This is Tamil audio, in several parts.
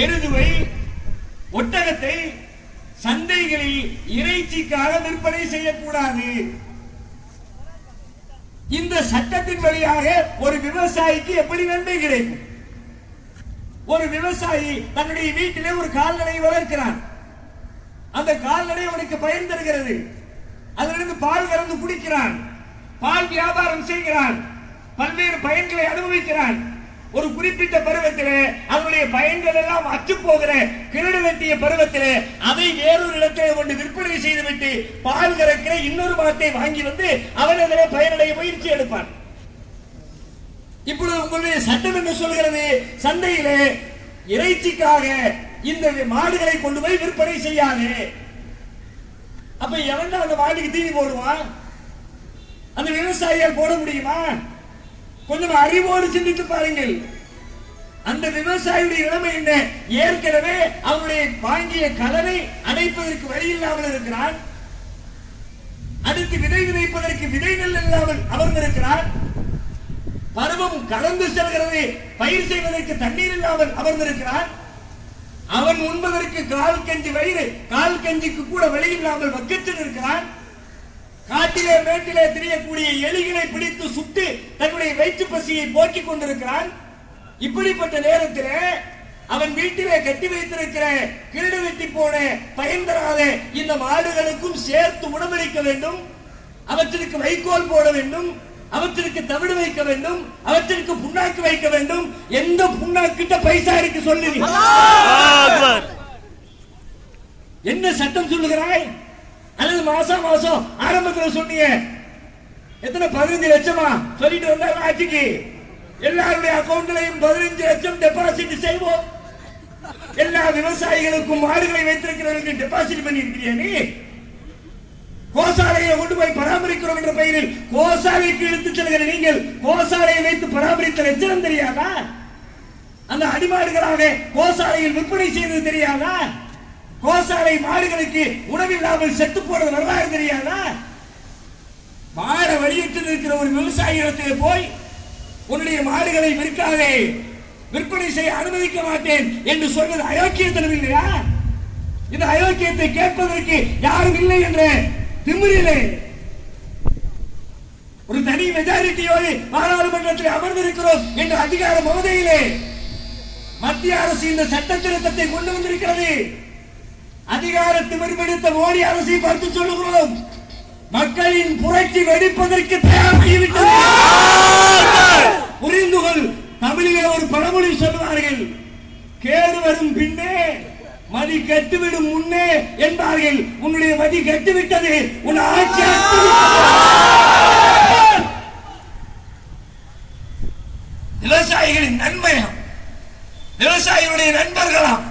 எருதுவை ஒட்டகத்தை சந்தைகளில் இறைச்சிக்காக விற்பனை செய்யக்கூடாது. இந்த சட்டத்தின் வழியாக ஒரு விவசாயிக்கு எப்படி நன்மை கிடைக்கும்? ஒரு விவசாயி தன்னுடைய வீட்டிலே ஒரு கால்நடை வளர்க்கிறான். அந்த கால்நடை அவனுக்கு பயன் தருகிறது. அதிலிருந்து பால் கறந்து குடிக்கிறான், பால் வியாபாரம் செய்கிறான், பல்வேறு பயன்களை அனுபவிக்கிறான். ஒரு குறிப்பிட்ட பருவத்திலே அதனுடைய பயன்கள் எல்லாம் அற்று போகிற கிரடு வெட்டிய பருவத்திலே அதை வேறொரு இடத்திலே கொண்டு விற்பனை செய்துவிட்டு பால் கறக்கிற இன்னொரு மாட்டை வாங்கி வந்து அவன் அதிலே பயனடைய முயற்சி எடுப்பான். இப்பொழுது உங்களுடைய சட்டம் என்ன சொல்கிறது? சந்தையிலே இறைச்சிக்காக இந்த மாடுகளை கொண்டு போய் விற்பனை செய்யாது. அப்ப எவன் அந்த மாட்டுக்கு தீனி போடுவான்? அந்த விவசாயியால் போட முடியுமா? கொஞ்சம் அறிவோடு சிந்தித்து பாருங்கள். அந்த விவசாயியுடைய நிலைமை என்ன? ஏற்கனவே அவருடைய வாங்கிய கடனை அடைப்பதற்கு வழி இல்லாமல் இருக்கிறான். அடுத்து விதை விதைப்பதற்கு விதை நெல் இல்லாமல் அமர்ந்திருக்கிறான். பருவம் கடந்து செல்கிறது, பயிர் செய்வதற்கு தண்ணீர் இல்லாமல் அமர்ந்திருக்கிறான். அவன் உண்பதற்கு கால் கஞ்சி வயிறு, கால் கஞ்சிக்கு கூட வழி இல்லாமல் வக்கத்தில் இருக்கிறான். காட்டிலே மேட்டிலே திரியக்கூடிய எலிகளை பிடித்து சுட்டு தன்னுடைய வயிற்று பசியை போக்கிக் கொண்டிருக்கிறான். இப்படிப்பட்ட நேரத்திலே அவன் வீட்டிலே கட்டி வைத்திருக்கிற கிரடு வெட்டி போன பயன் தராத இந்த மாடுகளுக்கும் சேர்த்து உணவளிக்க வேண்டும், அவற்றிற்கு வைக்கோல் போட வேண்டும், அவற்றிற்கு தவிடு வைக்க வேண்டும், அவற்றிற்கு புண்ணாக்கு வைக்க வேண்டும். எந்த புண்ணாக்கிட்ட பைசா இருக்கு சொல்லுங்க? என்ன சட்டம் சொல்லுகிறாய்? அல்லது மாசம் மாசம் ஆரம்பத்தில் சொன்னீங்க எத்தனை 15 லட்சமா சொல்லிட்டு வந்தாங்க ஆட்சிக்கு. எல்லாருடைய அக்கௌண்ட்லையும் 15 லட்சம் டெபாசிட் செய்வோம். எல்லா விவசாயிகளுக்கும் மாடுகளை வைத்திருக்கிறவர்களுக்கு டெபாசிட் பண்ணி இருக்கிறியா? நீ கோசாலையை கொண்டு போய் பராமரிக்கிறோம் என்ற பெயரில் கோசாலைக்கு இழுத்து செல்கிற நீங்கள் கோசாலையை வைத்து பராமரித்த லட்சணம் தெரியாதா? அந்த அடிமாடுகளாக கோசாலையில் விற்பனை செய்தது தெரியாதா? கோசாலை மாடுகளுக்கு உணவில்லாமல் செத்து போறது வரலாறு தெரியாதா? மாட வழியிட்டு இருக்கிற ஒரு விவசாயிடத்திலே போய் உன்னுடைய மாடுகளை விற்காதே, விற்பனை செய்ய அனுமதிக்க மாட்டேன் என்று சொல்வது அயோக்கியத்தனம் இல்லையா? இந்த அயோக்கியத்தை கேட்பதற்கு யாரும் இல்லை என்ற திமிரிலே ஒரு தனி மெஜாரிட்டியோடு பாராளுமன்றத்தில் அமர்ந்திருக்கிறோம் என்ற அதிகார போதையிலே மத்திய அரசு இந்த சட்ட திருத்தத்தை கொண்டு வந்திருக்கிறது. அதிகாரத்தை பிடித்த மோடி அரசை பார்த்து சொல்லுகிறோம், மக்களின் புரட்சி வெடிப்பதற்கு தயாராகிவிட்டது. புரிந்து கொள். தமிழிலே ஒரு பழமொழி சொல்லுவார்கள், கேடு வரும் பின்னே மதி கெட்டுவிடும் முன்னே என்பார்கள். உன்னுடைய மதி கெட்டுவிட்டது, உன் ஆட்சி. விவசாயிகளின் நன்மையாம், விவசாயிகளுடைய நண்பர்களாம்.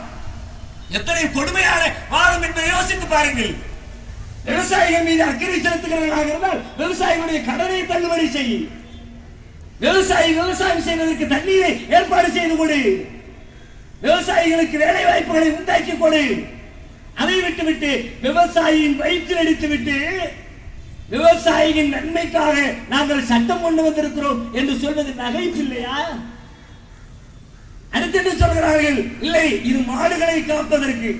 எத்தனை கொடுமையான வாதம் என்பதை யோசித்து பாருங்கள். விவசாயிகள் மீது அக்கறை செலுத்துகிறவர்களாக இருந்தால் விவசாயிகளுடைய கடனை தள்ளுபடி செய்யும். விவசாயி விவசாயம் செய்வதற்கு தண்ணீரை ஏற்பாடு செய்து கொடு, விவசாயிகளுக்கு வேலை வாய்ப்புகளை உண்டாக்கி கொடு. அதை விட்டுவிட்டு விவசாயியின் வயிற்றில் அடித்துவிட்டு விவசாயியின் நன்மைக்காக நாங்கள் சட்டம் கொண்டு வந்திருக்கிறோம் என்று சொல்வது நகைப்பு இல்லையா? அடுத்து சொல்கிறார்கள், இல்லை இது மாடுகளை காப்பதற்கு.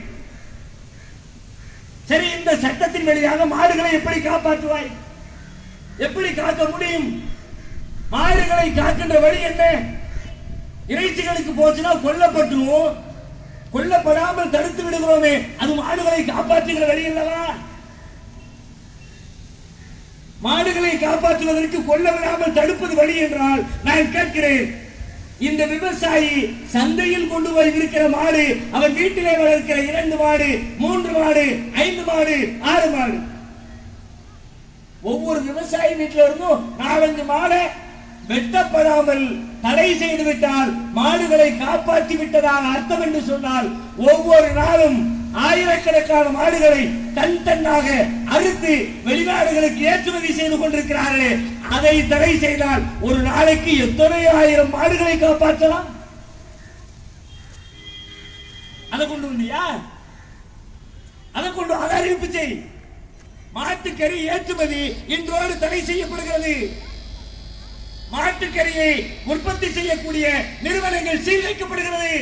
சரி, இந்த சட்டத்தின் வழியாக மாடுகளை எப்படி காப்பாற்றுவாய்? எப்படி காக்க முடியும்? மாடுகளை காக்கின்ற வழி என்ன? இறைச்சிகளுக்கு போச்சுன்னா கொல்லப்பட்டுவோம், கொல்லப்படாமல் தடுத்து விடுகிறோமே, அது மாடுகளை காப்பாற்றுகிற வழி அல்லவா? மாடுகளை காப்பாற்றுவதற்கு கொல்ல விடாமல் தடுப்பது வழி என்றால் நான் கேட்கிறேன், இந்த விவசாயி சந்தையில் கொண்டு போய் விற்கிற மாடு, அவன் வீட்டிலே வளர்க்கிற 2 மாடு, 3 மாடு, 5 மாடு, 6 மாடு, ஒவ்வொரு விவசாயி வீட்டில இருந்தும் 4-5 மாடை வெட்டப்படாமல் தடை செய்து விட்டால் மாடுகளை காப்பாற்றி விட்டதாக அர்த்தம் என்று சொன்னால், ஒவ்வொரு நாளும் ஆயிரக்கணக்கான மாடுகளை தன்னாக அறுத்து வெளிநாடுகளுக்கு ஏற்றுமதி செய்து கொண்டிருக்கிறார்களே, அதை தடை செய்தால் ஒரு நாளைக்கு எத்தனை ஆயிரம் மாடுகளை காப்பாற்றலாம்? அதை கொண்டு வந்தியா? அதை கொண்டு அதை அறிவிப்பு செய். மாட்டுக்கறி ஏற்றுமதி இன்றோடு தடை செய்யப்படுகிறது. மாட்டுக்கறியை உற்பத்தி செய்யக்கூடிய நிறுவனங்கள் சீல் வைக்கப்படுகிறது.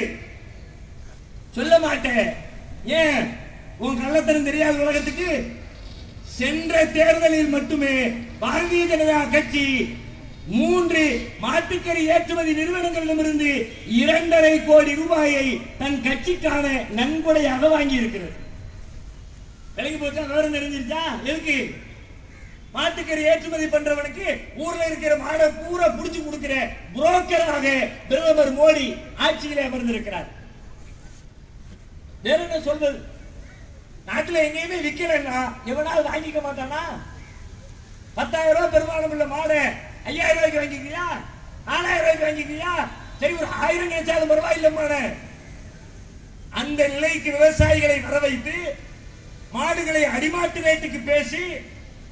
சொல்ல மாட்டேன். ஏன்? உன் கள்ளத்தனம் தெரியாத உலகத்துக்கு. சென்ற தேர்தலில் மட்டுமே பாரதிய ஜனதா கட்சி 3 மாட்டுக்கறி ஏற்றுமதி நிறுவனங்களிடமிருந்து 2.5 கோடி ரூபாயை தன் கட்சிக்கான நன்கொடையாக வாங்கி இருக்கிறது. விலைக்கு போச்சா? விவரம் தெரிஞ்சிருச்சா? எதுக்கு? மாட்டுக்கறி ஏற்றுமதி பண்றவனுக்கு ஊர்ல இருக்கிற மாடை பூரா புடிச்சு கொடுக்கிற புரோக்கராக பிரதமர் மோடி ஆட்சியிலே அமர்ந்திருக்கிறார். வேற என்ன சொல்வது? நாட்டில் எங்கேயுமே விற்கலன்னா எவனாவது வாங்கிக்க மாட்டானா? 10,000 ரூபாய் பெருமானம் உள்ள மாடை 5,000 ரூபாய்க்கு வாங்கிக்கிறியா? 4,000 ரூபாய்க்கு வாங்கிக்கிறியா? சரி, ஒரு 1000 கிடைச்சாலும் பரவாயில்லை மாடை. அந்த நிலைக்கு விவசாயிகளை வர வைத்து மாடுகளை அடிமாட்டு ரேட்டுக்கு பேசி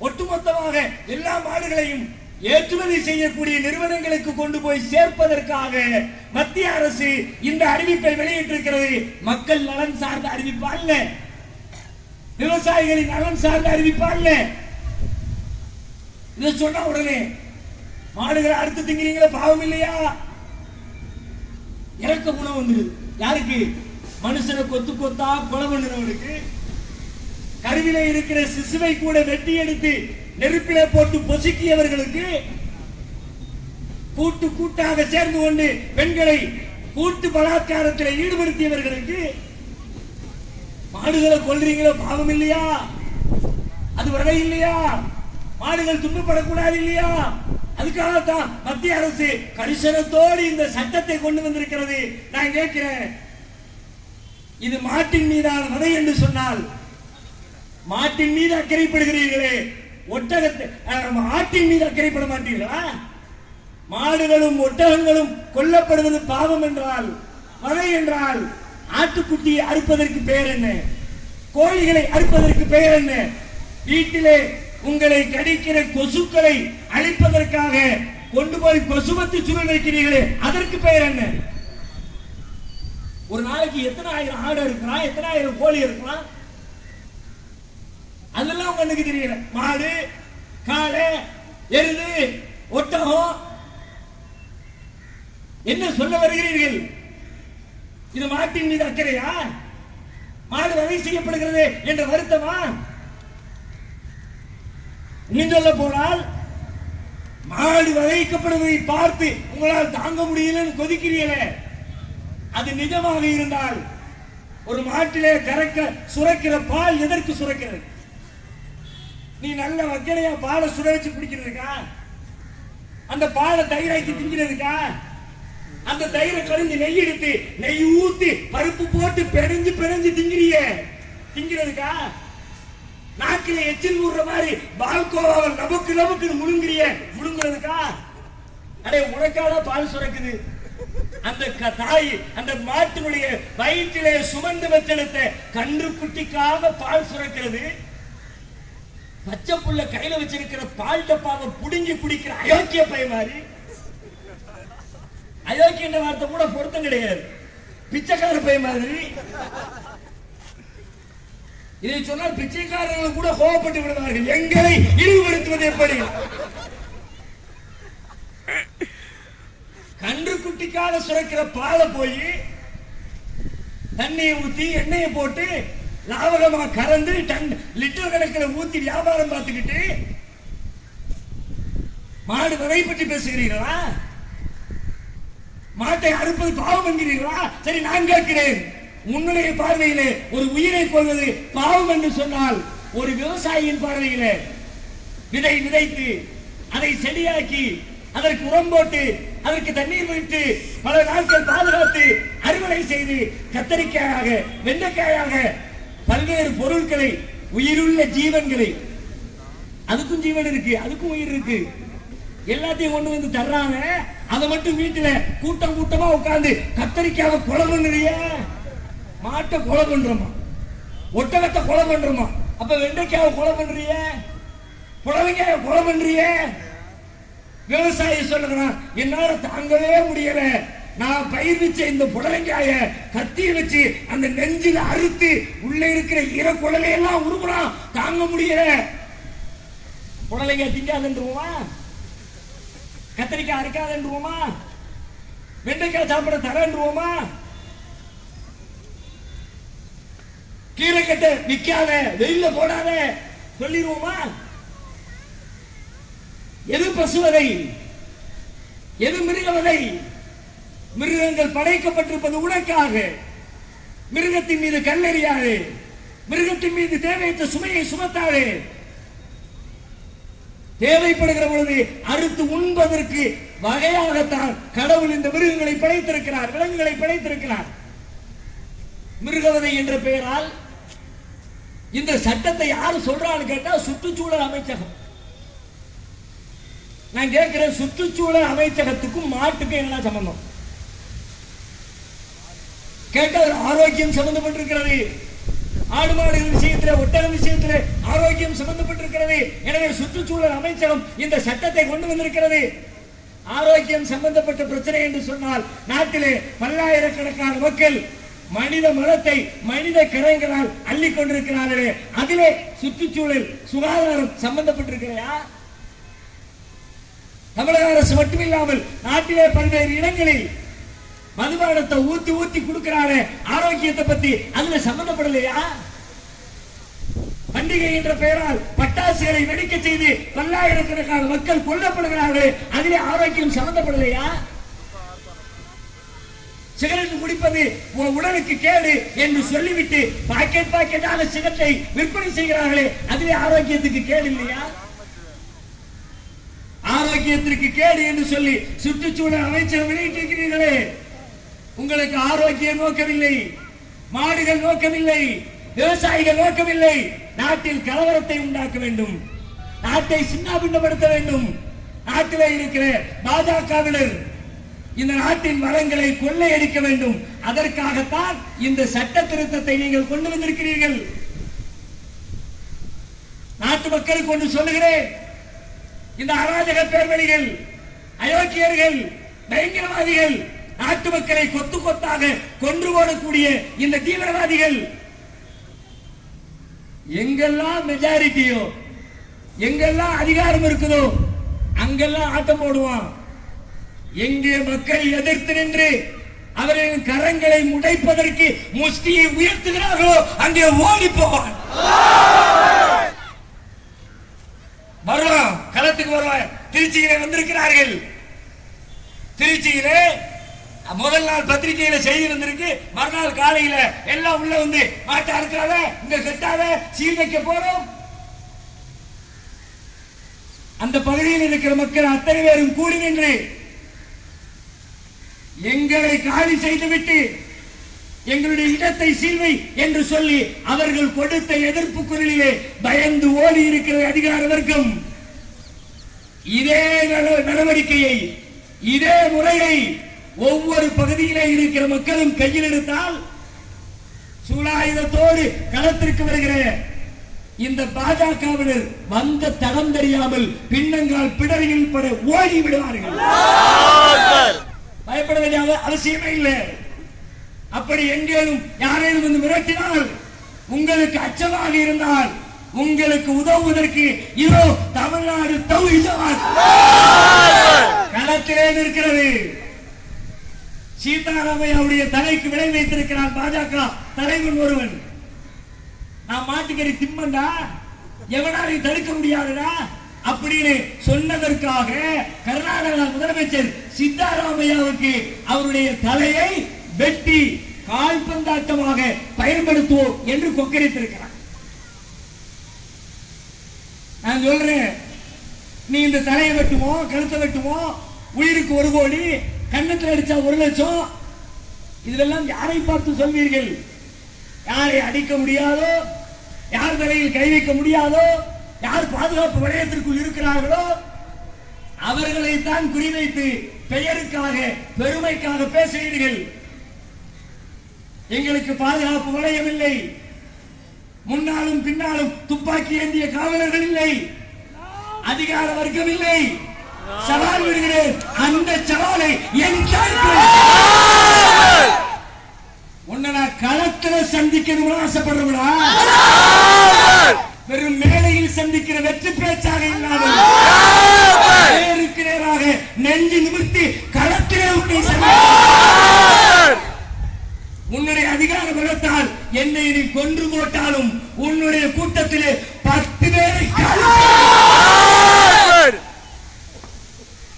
ஒட்டுமொத்தமாக எல்லா மாடுகளையும் ஏற்றுமதி செய்யக்கூடிய நிறுவனங்களுக்கு கொண்டு போய் சேர்ப்பதற்காக மத்திய அரசு இந்த அறிவிப்பை வெளியிட்டிருக்கிறது. மக்கள் நலன் சார்ந்த அறிவிப்பா இல்ல, விவசாயிகளின் நலன் சார்ந்த அறிவிப்பா இல்ல. இதை சொன்ன உடனே மாடுகளை அறுத்து திங்கிறீங்களா, பாவம் இல்லையா? இறக்க குணம் வந்துடுது. யாருக்கு? மனுஷனை கொத்து கொத்தா கொலை பண்ணுறவனுக்கு. கருவில இருக்கிற சிசுவை கூட வெட்டி எடுத்து நெருப்பில போட்டு பொசுக்கியவர்களுக்கு, கூட்டு கூட்டாக சேர்ந்து கொண்டு பெண்களை கூட்டு பலாத்காரத்தில் ஈடுபடுத்தியவர்களுக்கு மாடுகளை கொல்றீங்களோ, பாவம் இல்லையா? அது வரை இல்லையா? மாடுகள் துன்பப்படக்கூடாது இல்லையா? அதுக்காகத்தான் மத்திய அரசு கரிசனத்தோடு இந்த சட்டத்தை கொண்டு வந்திருக்கிறது. நான் கேட்கிறேன், இது மாட்டின் மீதான வதை என்று சொன்னால் மாட்டின் மீது அக்கறைப்படுகிறீர்களே, ஒட்டகத்தை ஆட்டின் மீது அக்கறைப்பட மாட்டீர்களா? மாடுகளும் ஒட்டகங்களும் கொல்லப்படுவது பாவம் என்றால், வதை என்றால், ஆட்டுக்குட்டியை அறுப்பதற்கு பெயர் என்ன? கோழிகளை அறுப்பதற்கு பெயர் என்ன? வீட்டிலே உங்களை கடிக்கிற கொசுக்களை அழிப்பதற்காக கொண்டு போய் கொசுவத்தி சுருள் வைக்கிறீர்களே, அதற்கு பெயர் என்ன? ஒரு நாளைக்கு எத்தனை ஆயிரம் ஆடு இருக்கலாம், எத்தனை ஆயிரம் கோழி இருக்கலாம், அதெல்லாம் கண்ணுக்கு தெரியல. மாடு, காளை, எருது, ஒட்டகம், என்ன சொல்ல வருகிறீர்கள்? இது மாட்டின் மீது அக்கறையா? மாடு வதை செய்யப்படுகிறது என்ற வருத்தமா? இன்னும் சொல்ல போனால், மாடு வதைக்கப்படுவதை பார்த்து உங்களால் தாங்க முடியலன்னு கொதிக்கிறீங்களே, அது நிஜமாக இருந்தால் ஒரு மாட்டிலே கறக்க சுரக்கிற பால் எதற்கு சுரக்கிறது? நீ நல்ல வக்கனையா பாலை சுட வச்சு குடிக்கிறதுக்கா? அந்த பாலை தயிராக்கி திங்கிறதுக்கா? அந்த தயிரை கழிஞ்சு நெய் எடுத்து நெய் ஊத்தி பருப்பு போட்டு பிணைஞ்சு பிணைஞ்சு திங்கிறதுக்கா? நாக்கில எச்சில் ஊடுற மாதிரி பால்கோவாவை நமக்கு நமக்கு முழுங்குறதுக்கா? அடே, உனக்காக பால் சுரக்குது. அந்த தாய் அந்த மாட்டினுடைய வயிற்றிலே சுமந்து வச்செடுத்த கன்று குட்டிக்காக பால் சுரக்கிறது. பச்சை புள்ள கையில வச்சிருக்கிற பால் டப்பாவை புடுங்கி குடிக்கிற அயோக்கிய பை மாதிரி. அயோக்கிய என்ற வார்த்தை கூட பொருத்தம் கிடையாது, பிச்சைக்கார பை மாதிரி. இதை சொன்னால் பிச்சைக்காரர்கள் கூட கோபப்பட்டு விடுவார்கள். எங்களை இழிவுபடுத்துவது எப்படி? கன்று குட்டிக்காக சுரக்கிற பாலை போய் தண்ணியை ஊத்தி எண்ணெயை போட்டு லாபகமா கறந்து லிட்டர் கணக்கில் ஊத்தி வியாபாரம் பார்த்துக்கிட்டு மாடு வதை பற்றி பேசுகிறீர்களா? மாட்டை அறுப்பது பாவம் என்கிறீர்களா? சரி, நான் கேட்கிறேன், உன்னுடைய பார்வையிலே ஒரு உயிரை கொள்வது பாவம் என்று சொன்னால், ஒரு விவசாயியின் பார்வையிலே விதை விதைத்து அதை செடியாக்கி அதற்கு உரம் போட்டு அதற்கு தண்ணீர் விட்டு பல நாட்கள் பாதுகாத்து அறுவடை செய்து கத்தரிக்காயாக வெண்டைக்காயாக பல்வேறு பொருட்களை, உயிருள்ள ஜீவன்களை, அதுக்கும் ஜீவன் இருக்கு, அதுக்கும் உயிர் இருக்கு, எல்லாத்தையும் கொண்டு வந்து தர்றாங்க. அதை மட்டும் வீட்டுல கூட்டம் கூட்டமா உட்கார்ந்து கத்தரிக்காக கொலை பண்ணுறிய, மாட்டை கொலை பண்றோமா, ஒட்டகத்தை கொலை பண்றோமா, அப்ப வெண்டைக்காவை கொலை பண்றிய, புடவைக்காய கொலை பண்றிய. விவசாயி சொல்லுறான், என்னால தாங்கவே முடியல, நான் பயிர் வச்ச இந்த புடலங்காய கத்திய வச்சு அந்த நெஞ்சில அறுத்து உள்ள இருக்கிற ஈரக்குடலை எல்லாம் உருகுறான், தாங்க முடியல. புடலங்காய் திங்காதுன்றுவோமா? கத்திரிக்காய் அரைக்காதுன்றுவோமா? வெண்டைக்காய் சாப்பிட தரன்றுவோமா? கட்ட விக்காத, வெயில போடாத சொல்லிடுவோமா? எது பசுவதை, எது மிருகவதை? மிருகங்கள் படைக்கப்பட்டிருப்பது உனக்காக. மிருகத்தின் மீது கல்லெறியாது, மிருகத்தின் மீது தேவையற்ற சுமையை சுமத்தாது. தேவைப்படுகிற பொழுது அறுத்து உண்பதற்கு வகையாகத்தான் கடவுள் இந்த மிருகங்களை படைத்திருக்கிறார், விலங்குகளை படைத்திருக்கிறார். மிருகவதை என்ற பெயரால் இந்த சட்டத்தை யாரு சொல்றான்னு கேட்டா சுற்றுச்சூழல் அமைச்சகம். நான் கேட்கிறேன், சுற்றுச்சூழல் அமைச்சகத்துக்கும் மாட்டுக்கும் என்ன சம்பந்தம்? கேட்ட ஆரோக்கியம் சம்பந்தப்பட்டிருக்கிறது. ஆடு மாடுகள் விஷயத்தில், ஒட்டக விஷயத்தில் ஆரோக்கியம் சம்பந்தப்பட்டிருக்கிறது. எனவே சுற்றுச்சூழல் அமைச்சகம் இந்த சட்டத்தை கொண்டு வந்திருக்கிறது. ஆரோக்கியம் சம்பந்தப்பட்ட பிரச்சனை என்று சொன்னால் நாட்டிலே பல்லாயிரக்கணக்கான மக்கள் மனித மலத்தை மனித கரங்களால் அள்ளி கொண்டிருக்கிறார்களே, அதிலே சுற்றுச்சூழல் சுகாதாரம் சம்பந்தப்பட்டிருக்கிறதா? தமிழக அரசு மட்டுமில்லாமல் நாட்டிலே பல்வேறு இடங்களில் மதுபானத்தை ஊத்தி ஊத்தி கொடுக்கிறாரு. ஆரோக்கியத்தை பத்தி அதுல சம்பந்தப்படலையா? பண்டிகை என்ற பெயரால் பட்டாசுகளை வெடிக்க செய்து பல்லாயிரக்கணக்கான மக்கள் கொல்லப்படுகிறார்கள். அதிலே ஆரோக்கியம் சம்பந்தப்படலையா? சிகரெட் குடிப்பது உடலுக்கு கேடு என்று சொல்லிவிட்டு பாக்கெட் பாக்கெட்டான சிகரெட்டை விற்பனை செய்கிறார்களே, அதிலே ஆரோக்கியத்துக்கு கேடு இல்லையா? ஆரோக்கியத்திற்கு கேடு என்று சொல்லி சுற்றுச்சூழல் அமைச்சர் வெளியிட்டிருக்கிறீர்களே, உங்களுக்கு ஆரோக்கியம் நோக்கவில்லை, மாடுகள் நோக்கவில்லை, விவசாயிகள் நோக்கவில்லை. நாட்டில் கலவரத்தை உண்டாக்க வேண்டும், நாட்டை சின்னாபின்னப்படுத்த வேண்டும். நாட்டிலே இருக்கிற பாஜகவினர் இந்த நாட்டின் வளங்களை கொள்ளையடிக்க வேண்டும். அதற்காகத்தான் இந்த சட்ட திருத்தத்தை நீங்கள் கொண்டு வந்திருக்கிறீர்கள். நாட்டு மக்களுக்கு ஒன்று சொல்லுகிறேன், இந்த அராஜக பேர்வழிகள், அயோக்கியர்கள், பயங்கரவாதிகள், நாட்டு மக்களை கொத்து கொத்தாக கொன்று போடக்கூடிய இந்த தீவிரவாதிகள் எங்கெல்லாம் மெஜாரிட்டியோ, எங்கெல்லாம் அதிகாரம் இருக்குதோ அங்கெல்லாம் ஆட்டம் போடுவான். எங்கே மக்கள் எதிர்த்து நின்று அவர்களின் கரங்களை முடைப்பதற்கு முஷ்டியை உயர்த்துகிறார்களோ அங்கே ஓடி போவான். வருவான், களத்துக்கு வருவான். திருச்சியிலே வந்திருக்கிறார்கள். திருச்சியிலே முதல் நாள் பத்திரிகையில செய்தி வந்திருக்கு. மறுநாள் காலையில எல்லாம் உள்ள வந்து மாட்டா இருக்கிறாத, இங்க கட்டாத, சீல் வைக்க போறோம். அந்த பகுதியில் இருக்கிற மக்கள் அத்தனை பேரும் கூடி நின்று எங்களை காலி செய்துவிட்டு எங்களுடைய இடத்தை சீல்வை என்று சொல்லி அவர்கள் கொடுத்த எதிர்ப்பு குரலிலே பயந்து ஓடி இருக்கிற அதிகார வர்க்கம் இதே நடவடிக்கையை, இதே முறையை ஒவ்வொரு பகுதியிலே இருக்கிற மக்களும் கையில் எடுத்தால் சூலாயுதத்தோடு களத்திற்கு வருகிற இந்த பாஜகவினர் வந்த தடம் தெரியாமல் பின்னங்கால் பிடரியில் பட ஓடி விடுவார்கள். பயப்பட வேண்டிய அவசியமே இல்லை. அப்படி எங்கேயும் யாரேனும் வந்து மிரட்டினால், உங்களுக்கு அச்சமாக இருந்தால், உங்களுக்கு உதவுவதற்கு இதோ தமிழ்நாடு களத்திலே இருக்கிறது. சீதாராமையாவுடைய தலைக்கு விலை வைத்திருக்கிறார் பாஜக தலைவன் ஒருவன். நான் மாட்டுக்கறி திம்மண்டா, எவனாரையும் தடுக்க முடியாதுடா அப்படின்னு சொன்னதற்காக கர்நாடகா முதலமைச்சர் சித்தாராமையாவுக்கு அவருடைய தலையை வெட்டி கால்பந்தாட்டமாக பயன்படுத்துவோம் என்று கொக்கரித்திருக்கிறார். நான் சொல்றேன், நீ இந்த தலையை வெட்டுவோம், கழுத்தை வெட்டுவோம், உயிருக்கு 1 கோடி, கண்ணத்தில் அடிச்சா 1 லட்சம், இதெல்லாம் யாரை பார்த்து சொல்வீர்கள்? யாரை அடிக்க முடியாதோ, யார் தலையில் கை வைக்க முடியாதோ, யார் பாதுகாப்பு வளையத்திற்குள் இருக்கிறார்களோ அவர்களைத்தான் குறிவைத்து பெயருக்காக பெருமைக்காக பேசுகிறீர்கள். எங்களுக்கு பாதுகாப்பு வளையம் இல்லை, முன்னாலும் பின்னாலும் துப்பாக்கி ஏந்திய காவலர்கள் இல்லை, அதிகார வர்க்கம் இல்லை. சவால் விடுகிறேன், அந்த சவாலை என் உன்னை நான் களத்துல சந்திக்கணும்னு ஆசைப்படுறா, வெறும் மேடையில் சந்திக்கிற வெற்றி பேச்சாக இல்லாமல் நேருக்கு நேராக நெஞ்சு நிமிர்த்தி களத்திலே உன்னை உன்னுடைய அதிகார பலத்தால் என்னை நீ கொன்று போட்டாலும் உன்னுடைய கூட்டத்திலே 10 பேரை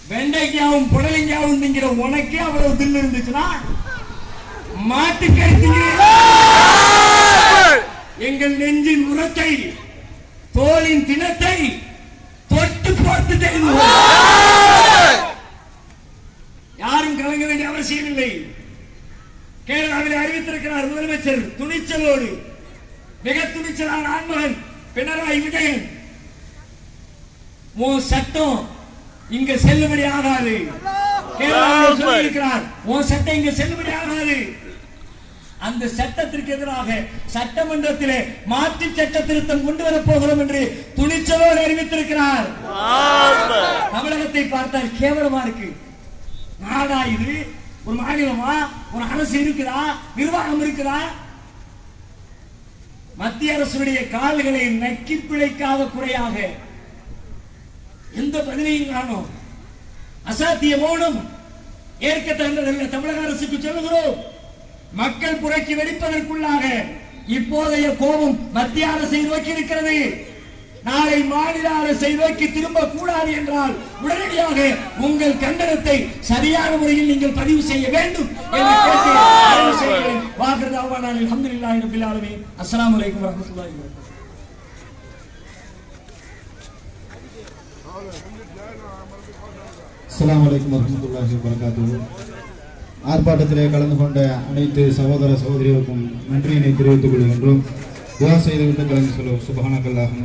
வெண்டைக்காவும் புடலைக்காவும் திங்கிற உனக்கே அவ்வளவு தில்லு இருந்துச்சுன்னா மாட்டுக்கறி எங்கள் நெஞ்சின் உரத்தை தோளின் தினத்தை தொட்டு பார்த்து யாரும் கலங்க வேண்டிய அவசியம் இல்லை. கேரளாவில் அறிவித்திருக்கிறார் முதலமைச்சர் துணிச்சலோடு, மிக துணிச்சலான ஆண்மகன் பினராயி விஜயன். உன் சட்டம் இங்க செல்லுபடி ஆகாது. கேரளாவில் சொல்லியிருக்கிறார், உன் சட்டம் இங்க செல்லுபடி ஆகாது. அந்த சட்டத்திற்கு எதிராக சட்டமன்றத்திலே மாற்று சட்ட திருத்தம் கொண்டு வரப் போகிறோம் என்று துணிச்சலோடு அறிவித்திருக்கிறார். தமிழகத்தை பார்த்தால் கேவலமா இருக்கு. நாடா இது? ஒரு மாநிலமா? ஒரு அரசு இருக்குதா? நிர்வாகம் இருக்குதா? மத்திய அரசுடைய கால்களை நக்கி பிழைக்காத குறையாக எந்த பதிலையும் காணோம். அசாத்திய மௌனம் ஏற்க தகுந்ததல்ல. தமிழக அரசுக்கு சொல்லுகிறோம், மக்கள் புரட்சி வெடிப்பதற்குள்ளாக இப்போதைய கோபம் மத்திய அரசை நோக்கி இருக்கிறது. நாளை மாநில அரசை நோக்கி திரும்ப கூடாது என்றால் உடனடியாக உங்கள் கண்டனத்தை சரியான முறையில் நீங்கள் பதிவு செய்ய வேண்டும் என்று கேட்டு வாக்குறது அவ்வாறு. அல்ஹம்துலில்லாஹி ரப்பில் ஆலமீன். அஸ்ஸலாமு அலைக்கும் வரஹ்மத்துல்லாஹி வபரகாத்துஹு. அஸ்ஸலாமு அலைக்கும் வரஹ்மத்துல்லாஹி வபரகாத்துஹு. ஆர்ப்பாட்டத்திலே கலந்து கொண்ட அனைத்து சகோதர சகோதரிகளுக்கும் நன்றியினை தெரிவித்துக் கொள்கின்றோம். துஆ செய்துவிட்டு கலந்து சொல்லுவோம். சுப்ஹானக்கல்லாஹும்ம